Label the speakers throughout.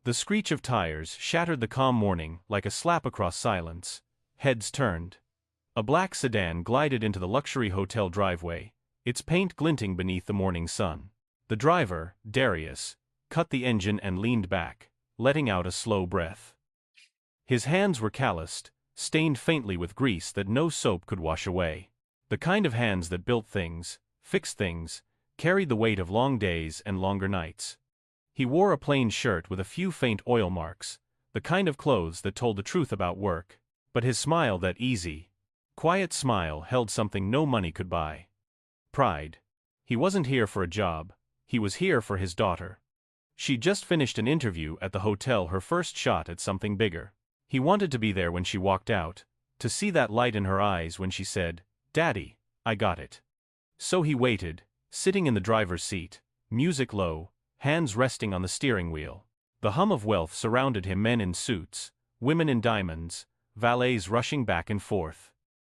Speaker 1: The screech of tires shattered the calm morning like a slap across silence. Heads turned. A black sedan glided into the luxury hotel driveway, its paint glinting beneath the morning sun. The driver, Darius, cut the engine and leaned back, letting out a slow breath. His hands were calloused, stained faintly with grease that no soap could wash away. The kind of hands that built things, fixed things, carried the weight of long days and longer nights. He wore a plain shirt with a few faint oil marks, the kind of clothes that told the truth about work, but his smile, that easy, quiet smile, held something no money could buy. Pride. He wasn't here for a job, he was here for his daughter. She'd just finished an interview at the hotel, her first shot at something bigger. He wanted to be there when she walked out, to see that light in her eyes when she said, "Daddy, I got it." So he waited, sitting in the driver's seat, music low, hands resting on the steering wheel. The hum of wealth surrounded him, men in suits, women in diamonds, valets rushing back and forth.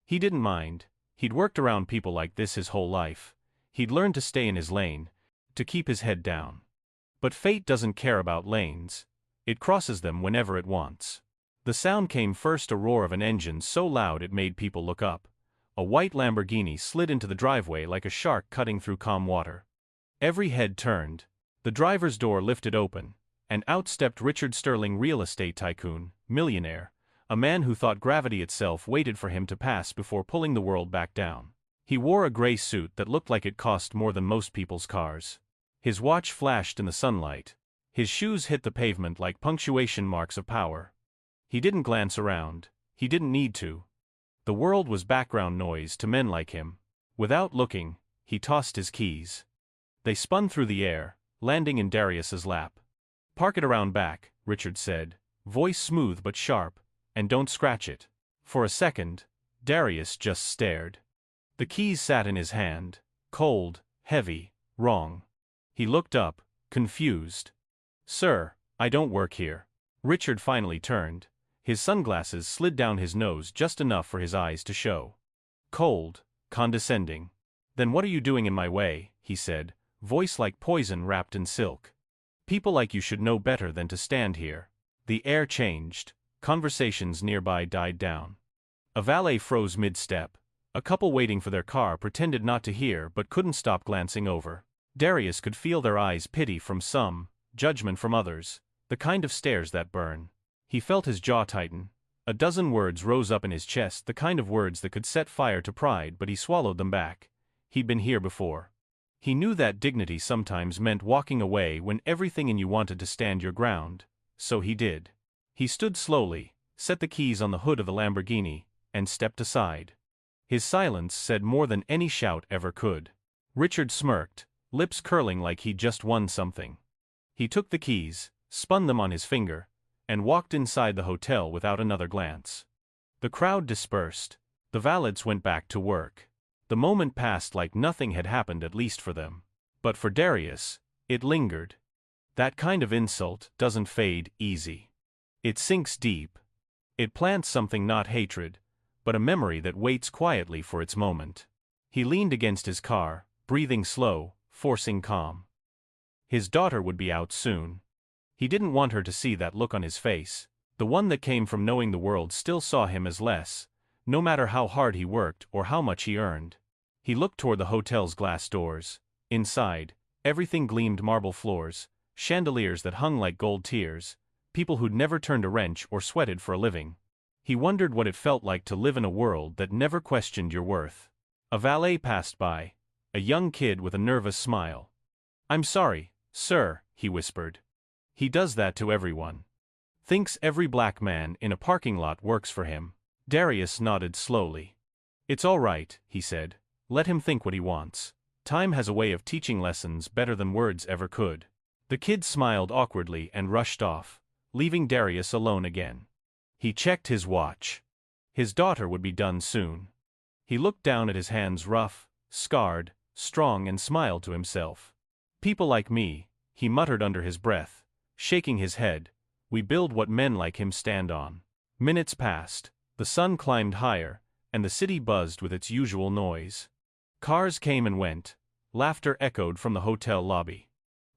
Speaker 1: He didn't mind, he'd worked around people like this his whole life. He'd learned to stay in his lane, to keep his head down. But fate doesn't care about lanes, it crosses them whenever it wants. The sound came first, a roar of an engine so loud it made people look up. A white Lamborghini slid into the driveway like a shark cutting through calm water. Every head turned. The driver's door lifted open, and out stepped Richard Sterling, real estate tycoon, millionaire, a man who thought gravity itself waited for him to pass before pulling the world back down. He wore a gray suit that looked like it cost more than most people's cars. His watch flashed in the sunlight. His shoes hit the pavement like punctuation marks of power. He didn't glance around. He didn't need to. The world was background noise to men like him. Without looking, he tossed his keys. They spun through the air, landing in Darius's lap. "Park it around back," Richard said, voice smooth but sharp, "and don't scratch it." For a second, Darius just stared. The keys sat in his hand, cold, heavy, wrong. He looked up, confused. "Sir, I don't work here." Richard finally turned. His sunglasses slid down his nose just enough for his eyes to show. Cold, condescending. "Then what are you doing in my way?" he said, voice like poison wrapped in silk. "People like you should know better than to stand here." The air changed. Conversations nearby died down. A valet froze mid-step. A couple waiting for their car pretended not to hear but couldn't stop glancing over. Darius could feel their eyes, pity from some, judgment from others, the kind of stares that burn. He felt his jaw tighten. A dozen words rose up in his chest, the kind of words that could set fire to pride, but he swallowed them back. He'd been here before. He knew that dignity sometimes meant walking away when everything in you wanted to stand your ground, so he did. He stood slowly, set the keys on the hood of the Lamborghini, and stepped aside. His silence said more than any shout ever could. Richard smirked, lips curling like he'd just won something. He took the keys, spun them on his finger, and walked inside the hotel without another glance. The crowd dispersed. The valets went back to work. The moment passed like nothing had happened, at least for them. But for Darius, it lingered. That kind of insult doesn't fade easy. It sinks deep. It plants something, not hatred, but a memory that waits quietly for its moment. He leaned against his car, breathing slow, forcing calm. His daughter would be out soon. He didn't want her to see that look on his face, the one that came from knowing the world still saw him as less, no matter how hard he worked or how much he earned. He looked toward the hotel's glass doors. Inside, everything gleamed: marble floors, chandeliers that hung like gold tears, people who'd never turned a wrench or sweated for a living. He wondered what it felt like to live in a world that never questioned your worth. A valet passed by, a young kid with a nervous smile. "I'm sorry, sir," he whispered. "He does that to everyone. Thinks every black man in a parking lot works for him." Darius nodded slowly. "It's all right," he said. "Let him think what he wants. Time has a way of teaching lessons better than words ever could." The kid smiled awkwardly and rushed off, leaving Darius alone again. He checked his watch. His daughter would be done soon. He looked down at his hands, rough, scarred, strong, and smiled to himself. "People like me," he muttered under his breath, shaking his head, "we build what men like him stand on." Minutes passed, the sun climbed higher, and the city buzzed with its usual noise. Cars came and went, laughter echoed from the hotel lobby.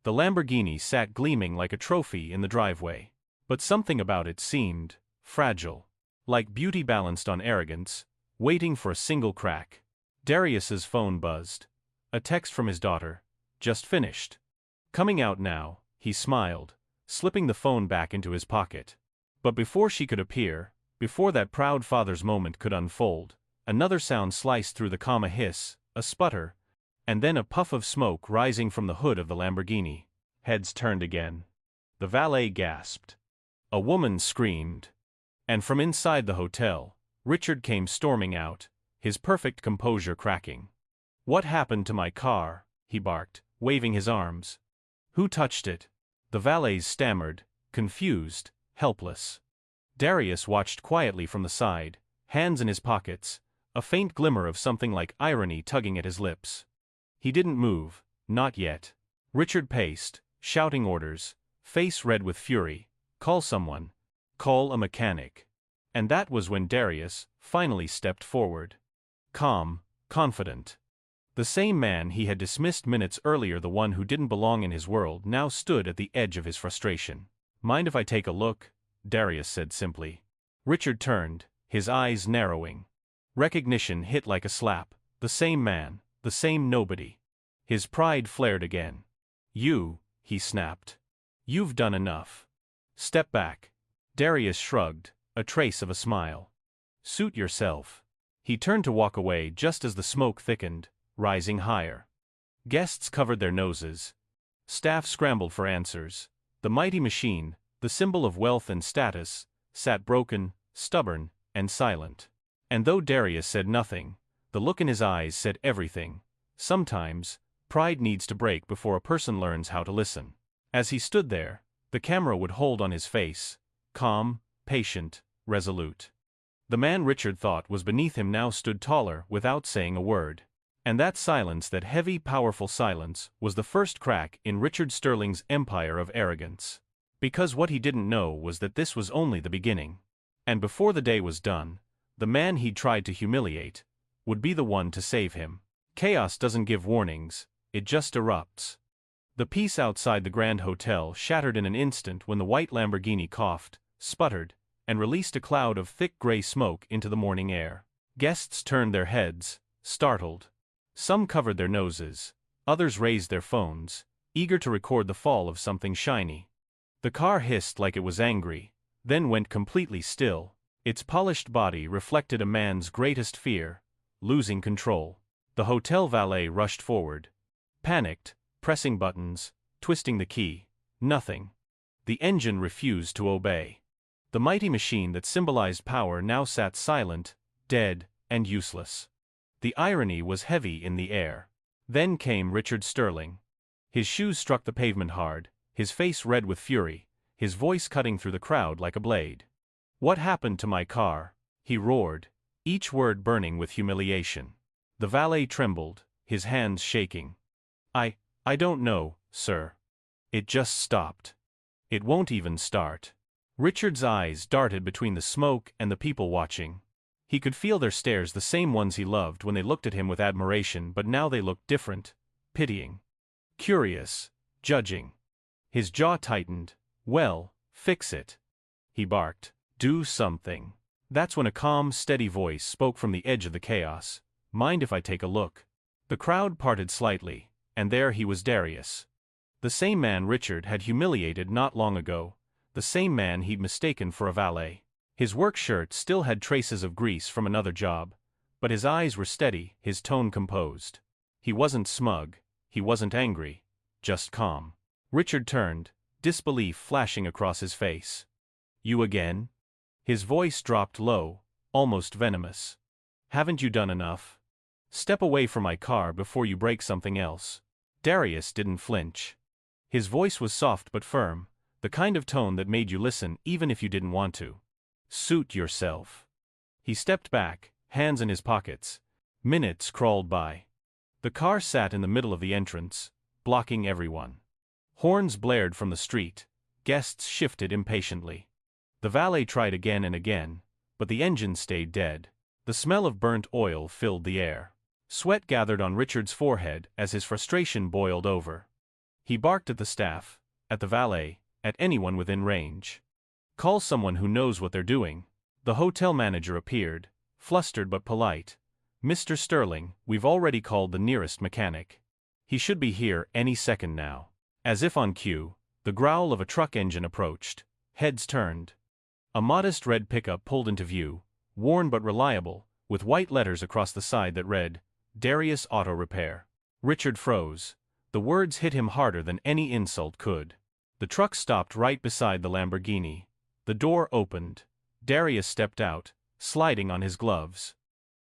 Speaker 1: The Lamborghini sat gleaming like a trophy in the driveway. But something about it seemed fragile. Like beauty balanced on arrogance, waiting for a single crack. Darius's phone buzzed. A text from his daughter. Just finished. Coming out now, he smiled, slipping the phone back into his pocket. But before she could appear, before that proud father's moment could unfold, another sound sliced through the calm, a hiss, a sputter, and then a puff of smoke rising from the hood of the Lamborghini. Heads turned again. The valet gasped. A woman screamed. And from inside the hotel, Richard came storming out, his perfect composure cracking. "What happened to my car?" he barked, waving his arms. "Who touched it?" The valet stammered, confused, helpless. Darius watched quietly from the side, hands in his pockets, a faint glimmer of something like irony tugging at his lips. He didn't move, not yet. Richard paced, shouting orders, face red with fury. "Call someone. Call a mechanic." And that was when Darius finally stepped forward. Calm, confident. The same man he had dismissed minutes earlier, the one who didn't belong in his world, now stood at the edge of his frustration. "Mind if I take a look?" Darius said simply. Richard turned, his eyes narrowing. Recognition hit like a slap. The same man, the same nobody. His pride flared again. "You," he snapped. "You've done enough. Step back." Darius shrugged, a trace of a smile. "Suit yourself." He turned to walk away just as the smoke thickened, rising higher. Guests covered their noses. Staff scrambled for answers. The mighty machine, the symbol of wealth and status, sat broken, stubborn, and silent. And though Darius said nothing, the look in his eyes said everything. Sometimes, pride needs to break before a person learns how to listen. As he stood there, the camera would hold on his face, calm, patient, resolute. The man Richard thought was beneath him now stood taller without saying a word. And that silence, that heavy, powerful silence, was the first crack in Richard Sterling's empire of arrogance. Because what he didn't know was that this was only the beginning. And before the day was done, the man he'd tried to humiliate would be the one to save him. Chaos doesn't give warnings, it just erupts. The peace outside the Grand Hotel shattered in an instant when the white Lamborghini coughed, sputtered, and released a cloud of thick gray smoke into the morning air. Guests turned their heads, startled. Some covered their noses, others raised their phones, eager to record the fall of something shiny. The car hissed like it was angry, then went completely still. Its polished body reflected a man's greatest fear, losing control. The hotel valet rushed forward. Panicked, pressing buttons, twisting the key. Nothing. The engine refused to obey. The mighty machine that symbolized power now sat silent, dead, and useless. The irony was heavy in the air. Then came Richard Sterling. His shoes struck the pavement hard, his face red with fury, his voice cutting through the crowd like a blade. "What happened to my car?" he roared, each word burning with humiliation. The valet trembled, his hands shaking. I don't know, sir. It just stopped. It won't even start." Richard's eyes darted between the smoke and the people watching. He could feel their stares, the same ones he loved when they looked at him with admiration, but now they looked different, pitying, curious, judging. His jaw tightened. "Well, fix it," he barked. "Do something." That's when a calm, steady voice spoke from the edge of the chaos. "Mind if I take a look?" The crowd parted slightly, and there he was, Darius. The same man Richard had humiliated not long ago, the same man he'd mistaken for a valet. His work shirt still had traces of grease from another job, but his eyes were steady, his tone composed. He wasn't smug, he wasn't angry, just calm. Richard turned, disbelief flashing across his face. "You again?" His voice dropped low, almost venomous. "Haven't you done enough? Step away from my car before you break something else." Darius didn't flinch. His voice was soft but firm, the kind of tone that made you listen even if you didn't want to. "Suit yourself." He stepped back, hands in his pockets. Minutes crawled by. The car sat in the middle of the entrance, blocking everyone. Horns blared from the street, guests shifted impatiently. The valet tried again and again, but the engine stayed dead. The smell of burnt oil filled the air. Sweat gathered on Richard's forehead as his frustration boiled over. He barked at the staff, at the valet, at anyone within range. "Call someone who knows what they're doing." The hotel manager appeared, flustered but polite. "Mr. Sterling, we've already called the nearest mechanic. He should be here any second now." As if on cue, the growl of a truck engine approached. Heads turned. A modest red pickup pulled into view, worn but reliable, with white letters across the side that read, "Darius Auto Repair." Richard froze. The words hit him harder than any insult could. The truck stopped right beside the Lamborghini. The door opened. Darius stepped out, sliding on his gloves.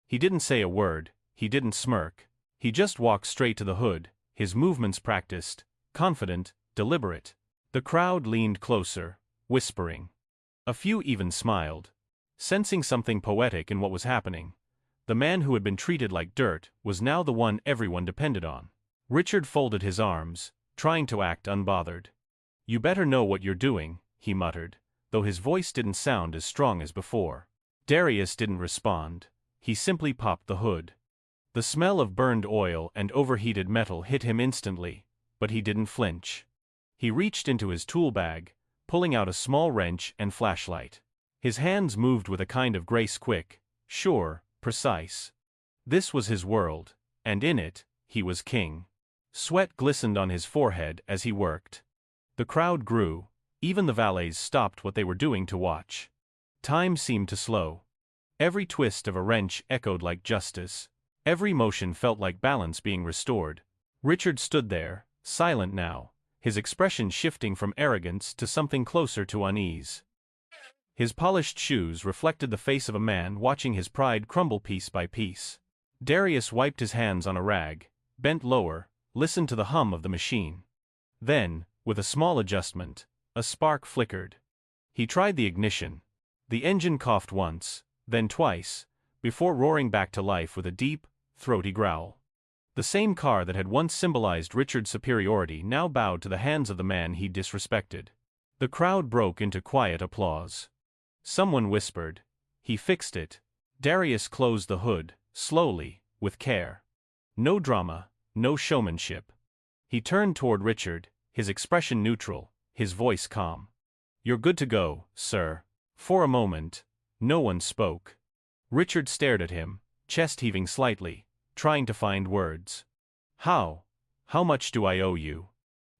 Speaker 1: He didn't say a word, he didn't smirk. He just walked straight to the hood, his movements practiced, confident, deliberate. The crowd leaned closer, whispering. A few even smiled, sensing something poetic in what was happening. The man who had been treated like dirt was now the one everyone depended on. Richard folded his arms, trying to act unbothered. "You better know what you're doing," he muttered, though his voice didn't sound as strong as before. Darius didn't respond. He simply popped the hood. The smell of burned oil and overheated metal hit him instantly, but he didn't flinch. He reached into his tool bag, pulling out a small wrench and flashlight. His hands moved with a kind of grace, quick, sure, precise. This was his world, and in it, he was king. Sweat glistened on his forehead as he worked. The crowd grew. Even the valets stopped what they were doing to watch. Time seemed to slow. Every twist of a wrench echoed like justice. Every motion felt like balance being restored. Richard stood there, silent now, his expression shifting from arrogance to something closer to unease. His polished shoes reflected the face of a man watching his pride crumble piece by piece. Darius wiped his hands on a rag, bent lower, listened to the hum of the machine. Then, with a small adjustment, a spark flickered. He tried the ignition. The engine coughed once, then twice, before roaring back to life with a deep, throaty growl. The same car that had once symbolized Richard's superiority now bowed to the hands of the man he disrespected. The crowd broke into quiet applause. Someone whispered, "He fixed it." Darius closed the hood, slowly, with care. No drama, no showmanship. He turned toward Richard, his expression neutral, his voice calm. "You're good to go, sir." For a moment, no one spoke. Richard stared at him, chest heaving slightly, trying to find words. How much do I owe you?"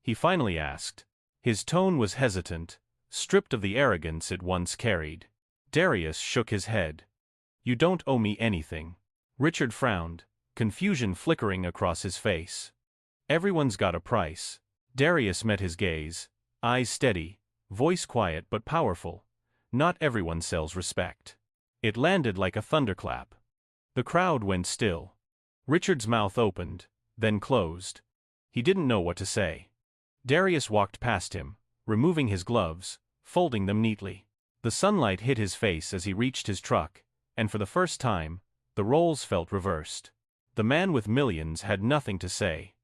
Speaker 1: he finally asked. His tone was hesitant, stripped of the arrogance it once carried. Darius shook his head. "You don't owe me anything." Richard frowned, confusion flickering across his face. "Everyone's got a price." Darius met his gaze, eyes steady, voice quiet but powerful. "Not everyone sells respect." It landed like a thunderclap. The crowd went still. Richard's mouth opened, then closed. He didn't know what to say. Darius walked past him, removing his gloves, folding them neatly. The sunlight hit his face as he reached his truck, and for the first time, the roles felt reversed. The man with millions had nothing to say.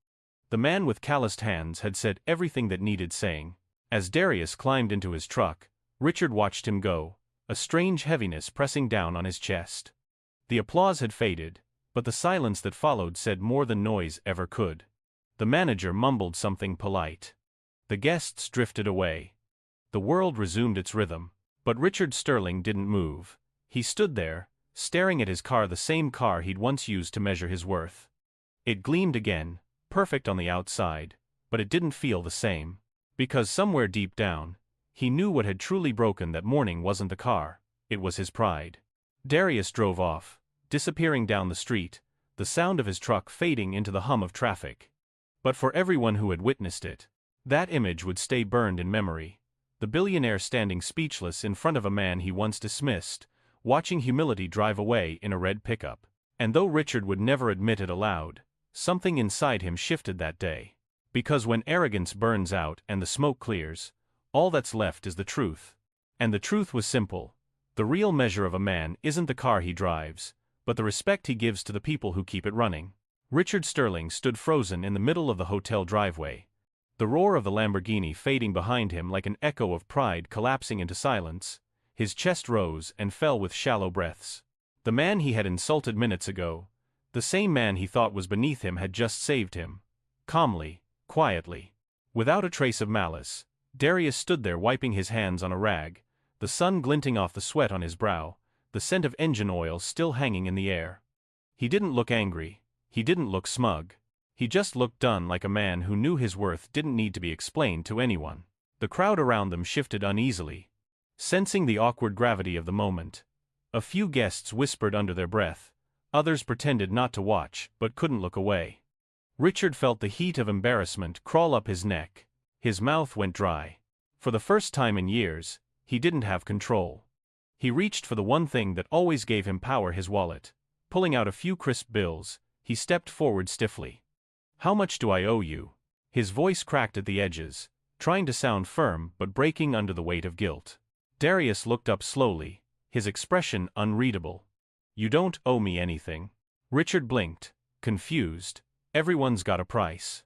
Speaker 1: The man with calloused hands had said everything that needed saying. As Darius climbed into his truck, Richard watched him go, a strange heaviness pressing down on his chest. The applause had faded, but the silence that followed said more than noise ever could. The manager mumbled something polite. The guests drifted away. The world resumed its rhythm, but Richard Sterling didn't move. He stood there, staring at his car, the same car he'd once used to measure his worth. It gleamed again, perfect on the outside, but it didn't feel the same. Because somewhere deep down, he knew what had truly broken that morning wasn't the car, it was his pride. Darius drove off, disappearing down the street, the sound of his truck fading into the hum of traffic. But for everyone who had witnessed it, that image would stay burned in memory. The billionaire standing speechless in front of a man he once dismissed, watching humility drive away in a red pickup. And though Richard would never admit it aloud, something inside him shifted that day. Because when arrogance burns out and the smoke clears, all that's left is the truth. And the truth was simple. The real measure of a man isn't the car he drives, but the respect he gives to the people who keep it running. Richard Sterling stood frozen in the middle of the hotel driveway, the roar of the Lamborghini fading behind him like an echo of pride collapsing into silence. His chest rose and fell with shallow breaths. The man he had insulted minutes ago, the same man he thought was beneath him, had just saved him. Calmly, quietly. Without a trace of malice, Darius stood there wiping his hands on a rag, the sun glinting off the sweat on his brow, the scent of engine oil still hanging in the air. He didn't look angry, he didn't look smug. He just looked done, like a man who knew his worth didn't need to be explained to anyone. The crowd around them shifted uneasily, sensing the awkward gravity of the moment. A few guests whispered under their breath, others pretended not to watch but couldn't look away. Richard felt the heat of embarrassment crawl up his neck. His mouth went dry. For the first time in years, he didn't have control. He reached for the one thing that always gave him power, his wallet. Pulling out a few crisp bills, he stepped forward stiffly. "How much do I owe you?" His voice cracked at the edges, trying to sound firm but breaking under the weight of guilt. Darius looked up slowly, his expression unreadable. "You don't owe me anything." Richard blinked, confused. "Everyone's got a price."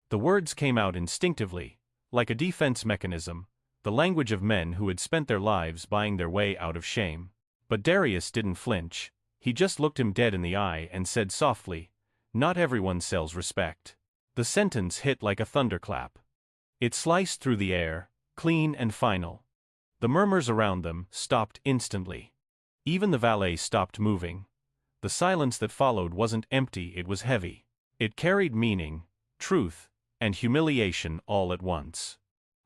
Speaker 1: The words came out instinctively, like a defense mechanism, the language of men who had spent their lives buying their way out of shame. But Darius didn't flinch. He just looked him dead in the eye and said softly, "Not everyone sells respect." The sentence hit like a thunderclap. It sliced through the air, clean and final. The murmurs around them stopped instantly. Even the valet stopped moving. The silence that followed wasn't empty, it was heavy. It carried meaning, truth, and humiliation all at once.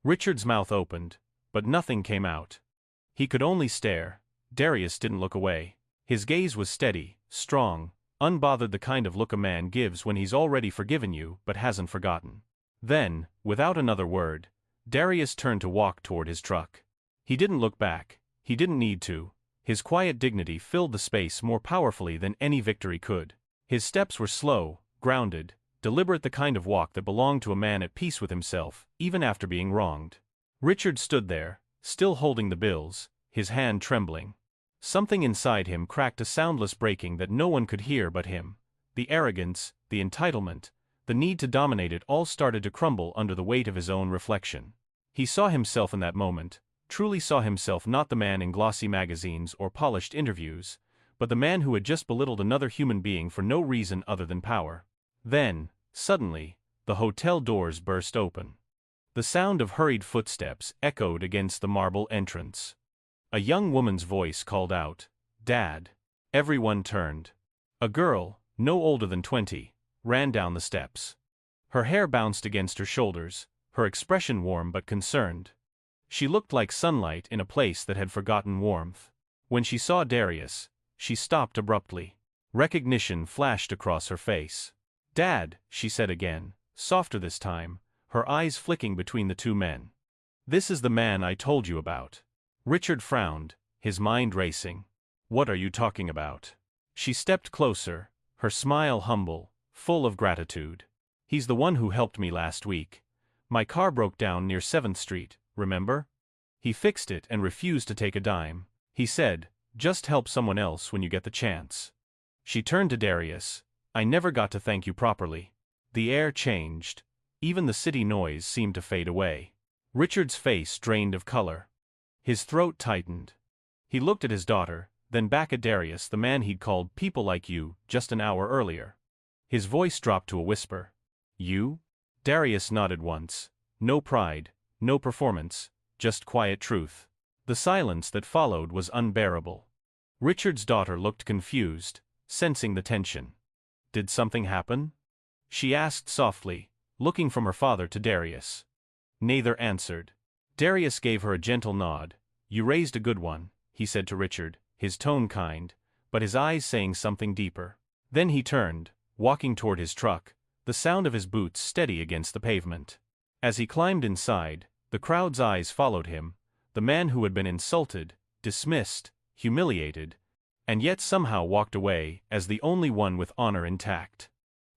Speaker 1: Richard's mouth opened, but nothing came out. He could only stare. Darius didn't look away. His gaze was steady, strong, unbothered, the kind of look a man gives when he's already forgiven you but hasn't forgotten. Then, without another word, Darius turned to walk toward his truck. He didn't look back. He didn't need to. His quiet dignity filled the space more powerfully than any victory could. His steps were slow, grounded, deliberate, the kind of walk that belonged to a man at peace with himself, even after being wronged. Richard stood there, still holding the bills, his hand trembling. Something inside him cracked, a soundless breaking that no one could hear but him. The arrogance, the entitlement, the need to dominate it all started to crumble under the weight of his own reflection. He saw himself in that moment, truly saw himself, not the man in glossy magazines or polished interviews, but the man who had just belittled another human being for no reason other than power. Then, suddenly, the hotel doors burst open. The sound of hurried footsteps echoed against the marble entrance. A young woman's voice called out, "Dad." Everyone turned. A girl, no older than 20, ran down the steps. Her hair bounced against her shoulders, her expression warm but concerned. She looked like sunlight in a place that had forgotten warmth. When she saw Darius, she stopped abruptly. Recognition flashed across her face. "Dad," she said again, softer this time, her eyes flicking between the two men. "This is the man I told you about." Richard frowned, his mind racing. "What are you talking about?" She stepped closer, her smile humble, full of gratitude. "He's the one who helped me last week. My car broke down near 7th Street, remember? He fixed it and refused to take a dime. He said, 'Just help someone else when you get the chance.'" She turned to Darius. "I never got to thank you properly." The air changed. Even the city noise seemed to fade away. Richard's face drained of color. His throat tightened. He looked at his daughter, then back at Darius, the man he'd called "people like you" just an hour earlier. His voice dropped to a whisper. "You?" Darius nodded once. No pride, no performance, just quiet truth. The silence that followed was unbearable. Richard's daughter looked confused, sensing the tension. "Did something happen?" she asked softly, looking from her father to Darius. Neither answered. Darius gave her a gentle nod. "You raised a good one," he said to Richard, his tone kind, but his eyes saying something deeper. Then he turned, walking toward his truck, the sound of his boots steady against the pavement. As he climbed inside, the crowd's eyes followed him, the man who had been insulted, dismissed, humiliated, and yet somehow walked away as the only one with honor intact.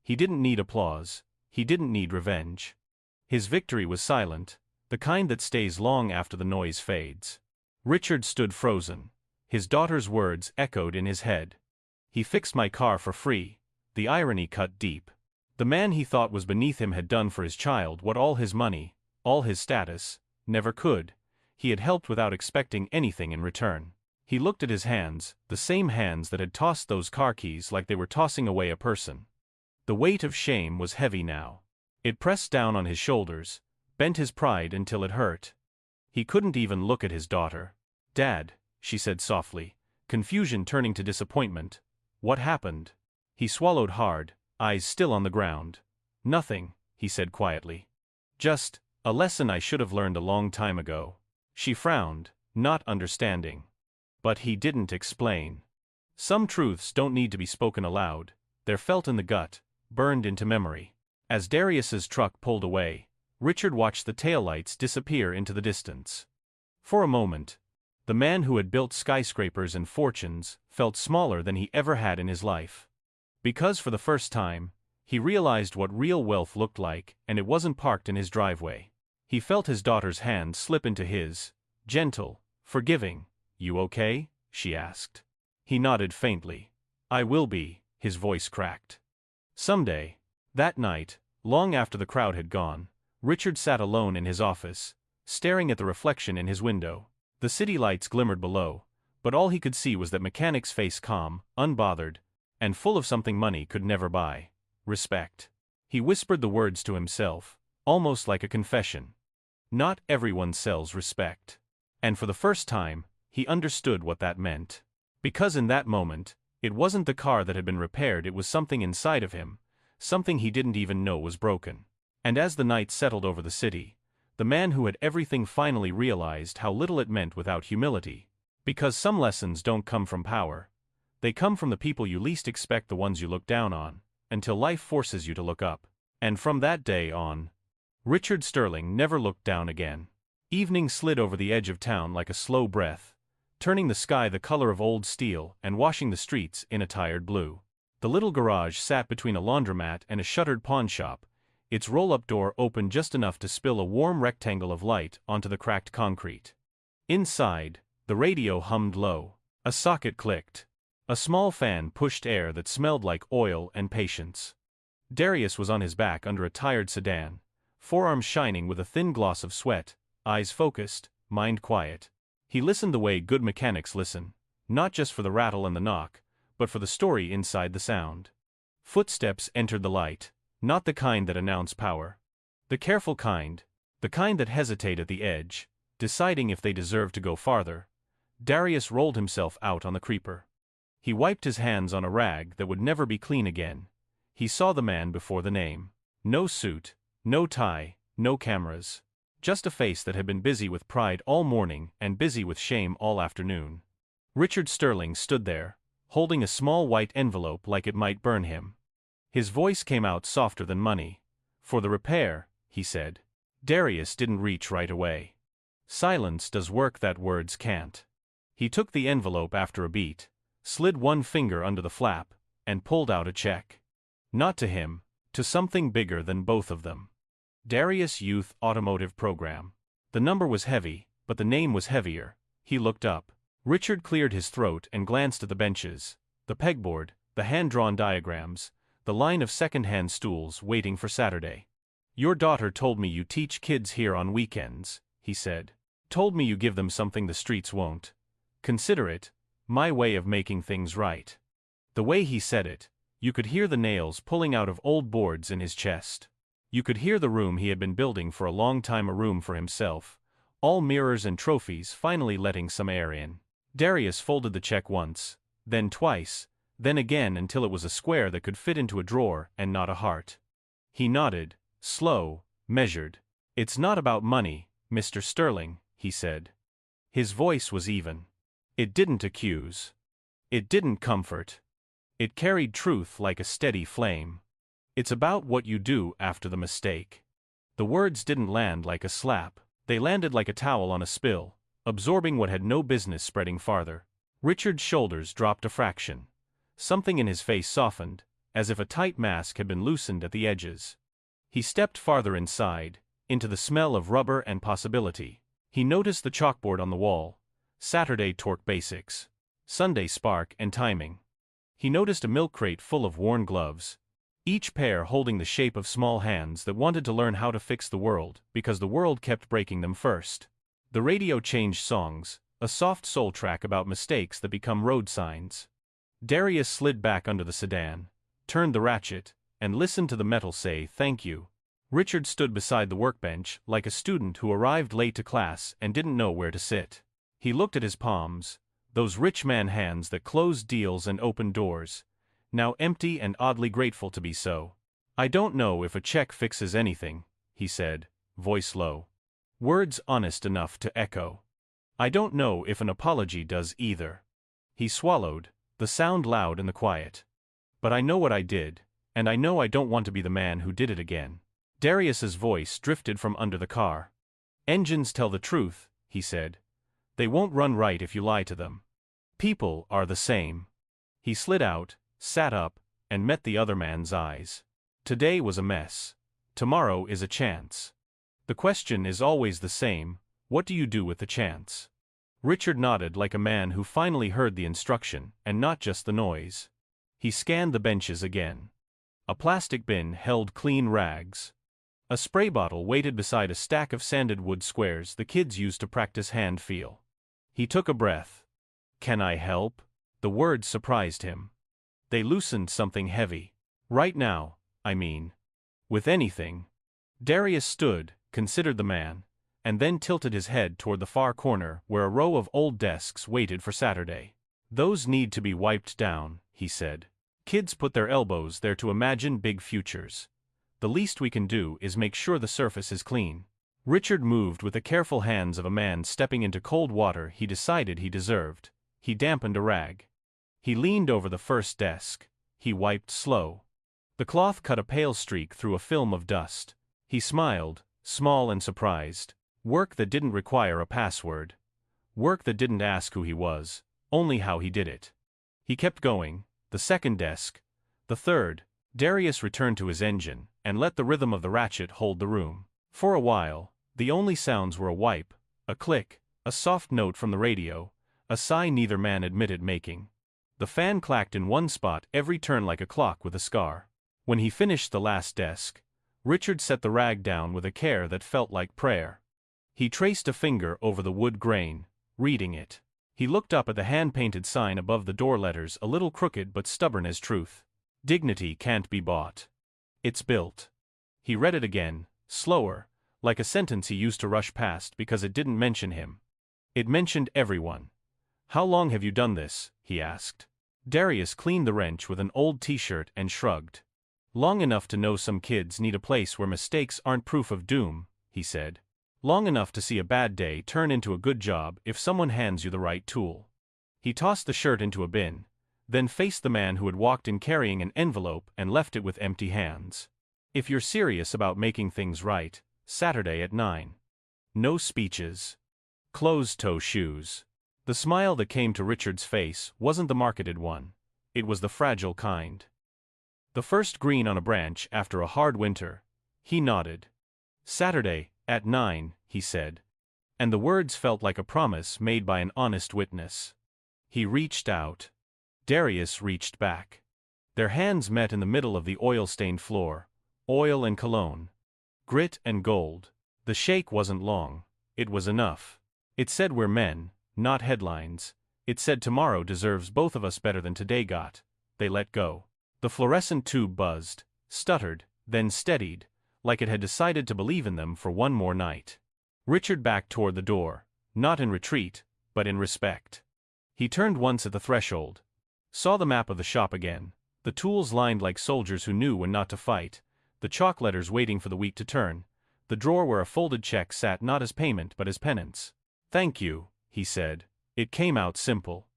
Speaker 1: He didn't need applause, he didn't need revenge. His victory was silent, the kind that stays long after the noise fades. Richard stood frozen. His daughter's words echoed in his head. "He fixed my car for free." The irony cut deep. The man he thought was beneath him had done for his child what all his money, all his status, never could. He had helped without expecting anything in return. He looked at his hands, the same hands that had tossed those car keys like they were tossing away a person. The weight of shame was heavy now. It pressed down on his shoulders, bent his pride until it hurt. He couldn't even look at his daughter. "Dad," she said softly, confusion turning to disappointment. "What happened?" He swallowed hard, eyes still on the ground. "Nothing," he said quietly. "Just a lesson I should have learned a long time ago." She frowned, not understanding. But he didn't explain. Some truths don't need to be spoken aloud, they're felt in the gut, burned into memory. As Darius's truck pulled away, Richard watched the taillights disappear into the distance. For a moment, the man who had built skyscrapers and fortunes felt smaller than he ever had in his life. Because for the first time, he realized what real wealth looked like, and it wasn't parked in his driveway. He felt his daughter's hand slip into his, gentle, forgiving. "You okay?" she asked. He nodded faintly. "I will be," his voice cracked. Someday. That night, long after the crowd had gone, Richard sat alone in his office, staring at the reflection in his window. The city lights glimmered below, but all he could see was that mechanic's face, calm, unbothered, and full of something money could never buy: respect. He whispered the words to himself, almost like a confession. Not everyone sells respect. And for the first time, he understood what that meant. Because in that moment, it wasn't the car that had been repaired, it was something inside of him, something he didn't even know was broken. And as the night settled over the city, the man who had everything finally realized how little it meant without humility. Because some lessons don't come from power. They come from the people you least expect, the ones you look down on, until life forces you to look up. And from that day on, Richard Sterling never looked down again. Evening slid over the edge of town like a slow breath, turning the sky the color of old steel and washing the streets in a tired blue. The little garage sat between a laundromat and a shuttered pawn shop, its roll-up door open just enough to spill a warm rectangle of light onto the cracked concrete. Inside, the radio hummed low. A socket clicked. A small fan pushed air that smelled like oil and patience. Darius was on his back under a tired sedan, forearms shining with a thin gloss of sweat, eyes focused, mind quiet. He listened the way good mechanics listen, not just for the rattle and the knock, but for the story inside the sound. Footsteps entered the light, not the kind that announce power. The careful kind, the kind that hesitate at the edge, deciding if they deserve to go farther. Darius rolled himself out on the creeper. He wiped his hands on a rag that would never be clean again. He saw the man before the name. No suit, no tie, no cameras. Just a face that had been busy with pride all morning and busy with shame all afternoon. Richard Sterling stood there, holding a small white envelope like it might burn him. His voice came out softer than money. "For the repair," he said. Darius didn't reach right away. Silence does work that words can't. He took the envelope after a beat, slid one finger under the flap, and pulled out a check. Not to him, to something bigger than both of them. Darius Youth Automotive Program. The number was heavy, but the name was heavier. He looked up. Richard cleared his throat and glanced at the benches, the pegboard, the hand-drawn diagrams, the line of second-hand stools waiting for Saturday. "Your daughter told me you teach kids here on weekends," he said. "Told me you give them something the streets won't. Consider it my way of making things right." The way he said it, you could hear the nails pulling out of old boards in his chest. You could hear the room he had been building for a long time, a room for himself, all mirrors and trophies finally letting some air in. Darius folded the check once, then twice, then again until it was a square that could fit into a drawer and not a heart. He nodded, slow, measured. "It's not about money, Mr. Sterling," he said. His voice was even. It didn't accuse. It didn't comfort. It carried truth like a steady flame. "It's about what you do after the mistake." The words didn't land like a slap. They landed like a towel on a spill, absorbing what had no business spreading farther. Richard's shoulders dropped a fraction. Something in his face softened, as if a tight mask had been loosened at the edges. He stepped farther inside, into the smell of rubber and possibility. He noticed the chalkboard on the wall. Saturday torque basics. Sunday spark and timing. He noticed a milk crate full of worn gloves, each pair holding the shape of small hands that wanted to learn how to fix the world because the world kept breaking them first. The radio changed songs, a soft soul track about mistakes that become road signs. Darius slid back under the sedan, turned the ratchet, and listened to the metal say thank you. Richard stood beside the workbench, like a student who arrived late to class and didn't know where to sit. He looked at his palms, those rich man hands that closed deals and opened doors, now empty and oddly grateful to be so. "I don't know if a check fixes anything," he said, voice low. Words honest enough to echo. "I don't know if an apology does either." He swallowed, the sound loud in the quiet. "But I know what I did, and I know I don't want to be the man who did it again." Darius's voice drifted from under the car. "Engines tell the truth," he said. "They won't run right if you lie to them. People are the same." He slid out, sat up, and met the other man's eyes. "Today was a mess. Tomorrow is a chance. The question is always the same, what do you do with the chance?" Richard nodded like a man who finally heard the instruction, and not just the noise. He scanned the benches again. A plastic bin held clean rags. A spray bottle waited beside a stack of sanded wood squares the kids used to practice hand feel. He took a breath. "Can I help?" The words surprised him. They loosened something heavy. "Right now, I mean. With anything." Darius stood, considered the man, and then tilted his head toward the far corner where a row of old desks waited for Saturday. "Those need to be wiped down," he said. "Kids put their elbows there to imagine big futures. The least we can do is make sure the surface is clean." Richard moved with the careful hands of a man stepping into cold water he decided he deserved. He dampened a rag. He leaned over the first desk. He wiped slow. The cloth cut a pale streak through a film of dust. He smiled, small and surprised. Work that didn't require a password. Work that didn't ask who he was, only how he did it. He kept going, the second desk, the third. Darius returned to his engine, and let the rhythm of the ratchet hold the room. For a while, the only sounds were a wipe, a click, a soft note from the radio, a sigh neither man admitted making. The fan clacked in one spot every turn like a clock with a scar. When he finished the last desk, Richard set the rag down with a care that felt like prayer. He traced a finger over the wood grain, reading it. He looked up at the hand-painted sign above the door, letters a little crooked but stubborn as truth. "Dignity can't be bought. It's built." He read it again, slower, like a sentence he used to rush past because it didn't mention him. It mentioned everyone. "How long have you done this?" he asked. Darius cleaned the wrench with an old t-shirt and shrugged. "Long enough to know some kids need a place where mistakes aren't proof of doom," he said. "Long enough to see a bad day turn into a good job if someone hands you the right tool." He tossed the shirt into a bin, then faced the man who had walked in carrying an envelope and left it with empty hands. "If you're serious about making things right, Saturday at 9. No speeches. Closed-toe shoes." The smile that came to Richard's face wasn't the marketed one. It was the fragile kind. "The first green on a branch after a hard winter." He nodded. "Saturday, at 9, he said. And the words felt like a promise made by an honest witness. He reached out. Darius reached back. Their hands met in the middle of the oil-stained floor. Oil and cologne. Grit and gold. The shake wasn't long. It was enough. It said we're men, not headlines. It said tomorrow deserves both of us better than today got. They let go. The fluorescent tube buzzed, stuttered, then steadied, like it had decided to believe in them for one more night. Richard backed toward the door, not in retreat, but in respect. He turned once at the threshold, saw the map of the shop again, the tools lined like soldiers who knew when not to fight, the chalk letters waiting for the week to turn, the drawer where a folded check sat not as payment but as penance. "Thank you," he said. It came out simple.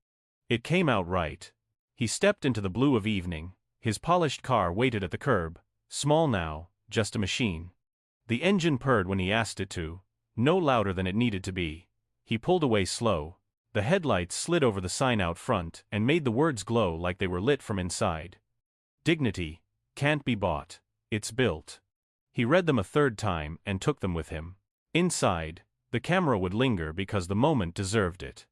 Speaker 1: It came out right. He stepped into the blue of evening. His polished car waited at the curb, small now, just a machine. The engine purred when he asked it to, no louder than it needed to be. He pulled away slow. The headlights slid over the sign out front and made the words glow like they were lit from inside. "Dignity can't be bought. It's built." He read them a third time and took them with him. Inside, the camera would linger because the moment deserved it.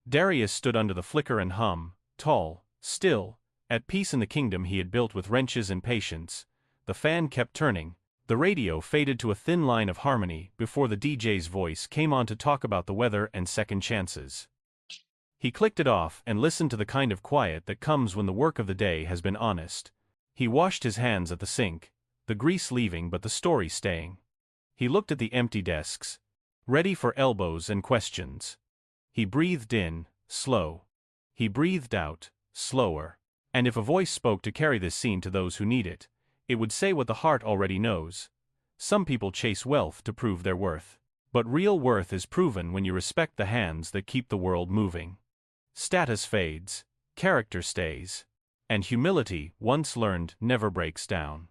Speaker 1: Darius stood under the flicker and hum, tall, still, at peace in the kingdom he had built with wrenches and patience. The fan kept turning. The radio faded to a thin line of harmony before the DJ's voice came on to talk about the weather and second chances. He clicked it off and listened to the kind of quiet that comes when the work of the day has been honest. He washed his hands at the sink, the grease leaving but the story staying. He looked at the empty desks, ready for elbows and questions. He breathed in, slow. He breathed out, slower. And if a voice spoke to carry this scene to those who need it, it would say what the heart already knows. Some people chase wealth to prove their worth. But real worth is proven when you respect the hands that keep the world moving. Status fades, character stays. And humility, once learned, never breaks down.